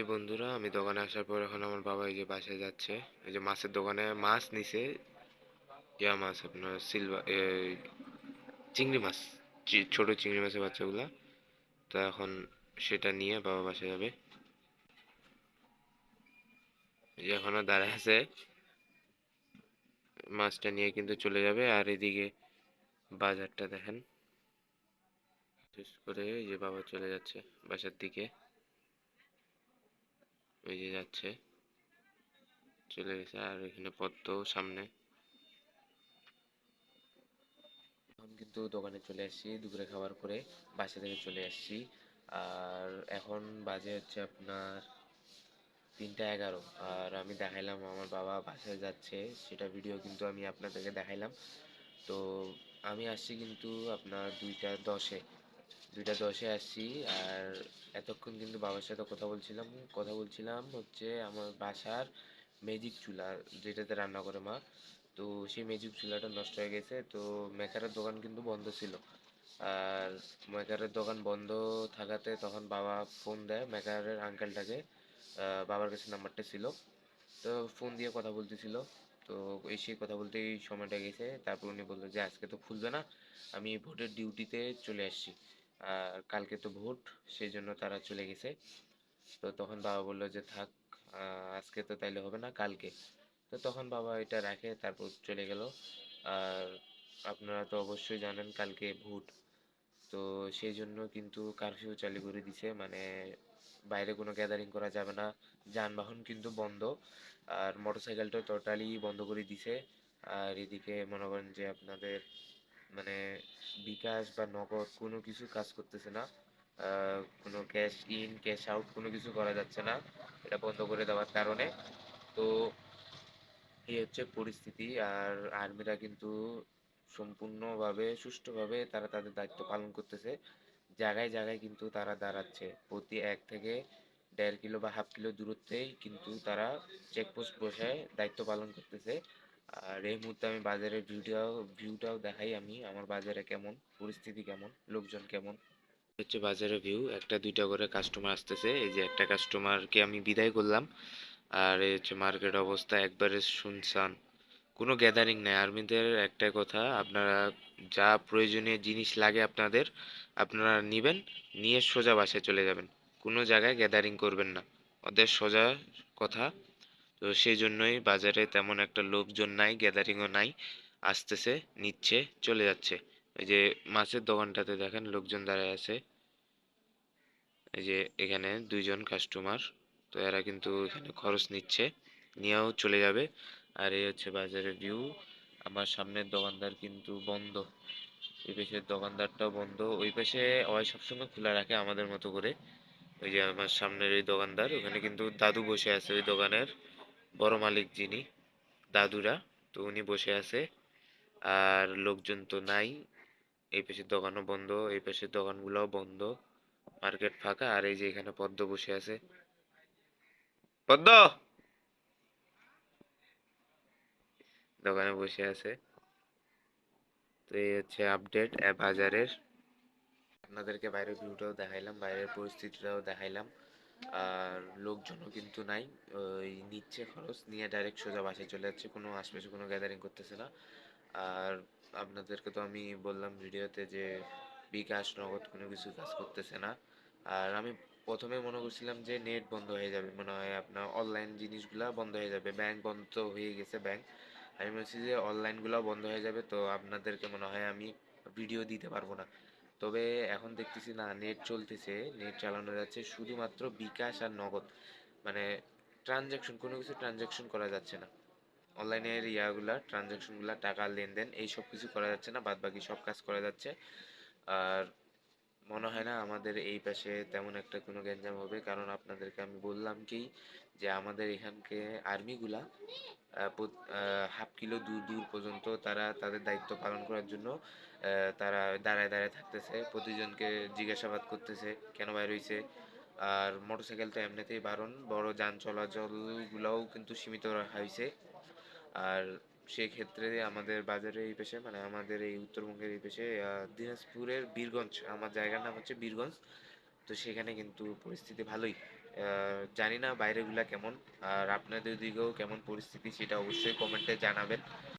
যে বন্ধুরা, আমি দোকানে আসার পর এখন আমার বাবা এই যে বাসায় যাচ্ছে। এই যে মাছের দোকানে মাছ নিছে। ইয়া মাছ, আপনার সিলভার, চিংড়ি মাছ, ছোট চিংড়ি মাছের বাচ্চাগুলা। তো এখন সেটা নিয়ে বাবা বাসায় যাবে। এই যে এখনো দাঁড়ায় আছে, মাছটা নিয়ে কিন্তু চলে যাবে। আর এদিকে বাজারটা দেখেন, শেষ করে এই যে বাবা চলে যাচ্ছে বাসার দিকে। ওই যে যাচ্ছে, চলে গেছে। আর এখানে পদ্ম সামনে। এখন কিন্তু দোকানে চলে আসছি দুপুরে খাবার করে, বাসা থেকে চলে আসছি। আর এখন বাজে হচ্ছে আপনার 3টা 11। আর আমি দেখাইলাম আমার বাবা বাসায় যাচ্ছে, সেটা ভিডিও কিন্তু আমি আপনাদেরকে দেখাইলাম। তো আমি আসছি কিন্তু আপনার 2টা 10-এ, 2টা 10-এ আসছি। আর এতক্ষণ কিন্তু বাবার সাথে কথা বলছিলাম হচ্ছে আমার বাসার ম্যাজিক চুলা, যেটাতে রান্না করে মা। তো সেই ম্যাজিক চুলাটা নষ্ট হয়ে গেছে, তো মেকারের দোকান কিন্তু বন্ধ ছিল। আর মেকারের দোকান বন্ধ থাকাতে তখন বাবা ফোন দেয় মেকারের আঙ্কেলটাকে। বাবার কাছে নাম্বারটা ছিল, তো ফোন দিয়ে কথা বলতেছিল। তো এই সেই কথা বলতেই সময়টা গেছে। তারপর উনি বললো যে আজকে তো খুলবে না, আমি ভোটের ডিউটিতে চলে আসছি। আর কালকে তো ভোট, সেই জন্য তারা চলে গেছে। তো তখন বাবা বললো যে থাক, আজকে তো তাইলে হবে না, কালকে। তো তখন বাবা এটা রাখে, তারপর চলে গেল। আর আপনারা তো অবশ্যই জানেন কালকে ভোট। তো সেই জন্য কিন্তু কারফিউ চালু করে দিছে, মানে বাইরে কোনো গ্যাদারিং করা যাবে না। যানবাহন কিন্তু বন্ধ। আর মোটরসাইকেলটা টোটালি বন্ধ করে দিছে। আর এদিকে মনে করেন যে আপনাদের মানে বিকাশ বা নগদ কোনো কিছু কাজ করতেছে না। কোনো ক্যাশ ইন ক্যাশ আউট কোনো কিছু করা যাচ্ছে না, এটা বন্ধ করে দেওয়ার কারণে। তো এই হচ্ছে পরিস্থিতি। আর আর্মিরা কিন্তু সম্পূর্ণভাবে সুষ্ঠুভাবে তারা তাদের দায়িত্ব পালন করতেছে। জায়গায় জায়গায় কিন্তু তারা দাঁড়াচ্ছে, প্রতি 1 থেকে 1.5 কিলো বা হাফ কিলো দূরত্বেই কিন্তু তারা চেকপোস্ট বসায় দায়িত্ব পালন করতেছে। আর এই মুহূর্তে আমি বাজারের ভিউটাও দেখাই, আমি আমার বাজারে কেমন পরিস্থিতি, কেমন লোকজন কেমন। হচ্ছে বাজারের ভিউ, 1টা 2টা করে কাস্টমার আসতেছে। এই যে একটা কাস্টমারকে আমি বিদায় করলাম। আর এই হচ্ছে মার্কেট অবস্থা একবারে শুনশান, কোনো গ্যাদারিং নাই। আর্মিদের একটাই কথা, আপনারা যা প্রয়োজনীয় জিনিস লাগে আপনাদের, আপনারা নিবেন, নিয়ে সোজা বাসায় চলে যাবেন। কোনো জায়গায় গ্যাদারিং করবেন না, ওদের সোজা কথা। তো সেই জন্যই বাজারে তেমন একটা লোকজন নাই, গ্যাদারিংও নাই। আসতেছে, নিচ্ছে, চলে যাচ্ছে। এই যে মাছের দোকানটাতে দেখেন লোকজন দাঁড়ায় আছে। এই যে এখানে 2জন কাস্টমার। তো এরা কিন্তু এখানে খরচ নিচ্ছে, নিয়েও চলে যাবে। আর এই হচ্ছে বাজারের ভিউ। আমার সামনের দোকানদার কিন্তু বন্ধ, এই পাশের দোকানদারটাও বন্ধ। ওই পাশে ওই সবসময় খোলা রাখে আমাদের মতো করে। ওই যে আমার সামনের এই দোকানদার, ওখানে কিন্তু দাদু বসে আছে, ওই দোকানের বড় মালিক যিনি, দাদুরা। তো উনি বসে আছে। আর লোকজন তো নাই, এই পাশের দোকানও বন্ধ, এই পাশের দোকানগুলোও বন্ধ। মার্কেট ফাঁকা। আর এই যে এখানে পদ্ম বসে আছে, পদ্ম দোকানে বসে আছে। তো এই হচ্ছে আপডেট বাজারের। আপনাদেরকে বাইরের ভিউটাও দেখাইলাম, বাইরের পরিস্থিতিটাও দেখাইলাম। আর লোকজনও কিন্তু নাই, ওই নিচ্ছে খরচ নিয়ে ডাইরেক্ট সোজা বাসায় চলে যাচ্ছে, কোনো আশপাশে কোনো গ্যাদারিং করতেছে না। আর আপনাদেরকে তো আমি বললাম ভিডিওতে যে বিকাশ নগদ কোনো কিছু কাজ করতেছে না। আর আমি প্রথমে মনে করছিলাম যে নেট বন্ধ হয়ে যাবে, মনে হয় আপনার অনলাইন জিনিসগুলা বন্ধ হয়ে যাবে, ব্যাংক বন্ধ তো হয়ে গেছে ব্যাংক। আমি বলছি যে অনলাইনগুলো বন্ধ হয়ে যাবে, তো আপনাদেরকে মনে হয় আমি ভিডিও দিতে পারবো না। তবে এখন দেখতেছি না, নেট চলতেছে, নেট চালানো যাচ্ছে, শুধুমাত্র বিকাশ আর নগদ, মানে ট্রানজ্যাকশন, কোনো কিছু ট্রানজ্যাকশন করা যাচ্ছে না। অনলাইনের ইয়াগুলা ট্রানজ্যাকশনগুলা, টাকা লেনদেন এই সব কিছু করা যাচ্ছে না, বাদ বাকি সব কাজ করা যাচ্ছে। আর মনে হয় না আমাদের এই পাশে তেমন একটা কোনো গ্যাঞ্জাম হবে, কারণ আপনাদেরকে আমি বললাম কি যে আমাদের এখানকে আর্মিগুলা হাফ কিলো দূর দূর পর্যন্ত তারা তাদের দায়িত্ব পালন করার জন্য তারা দাঁড়ায় দাঁড়ায় থাকতেছে, প্রতিজনকে জিজ্ঞাসাবাদ করতেছে কেন বাইর হইছে। আর মোটরসাইকেল তো এমনিতেই বারণ, বড় যান চলাচলগুলোও কিন্তু সীমিত রাখা হয়েছে। আর সেক্ষেত্রে আমাদের বাজারে এই পেশে, মানে আমাদের এই উত্তরবঙ্গের এই পেশে দিনাজপুরের বীরগঞ্জ, আমার জায়গার নাম হচ্ছে বীরগঞ্জ। তো সেখানে কিন্তু পরিস্থিতি ভালোই। জানি না বাইরেগুলা কেমন, আর আপনাদের দিকেও কেমন পরিস্থিতি সেটা অবশ্যই কমেন্টে জানাবেন।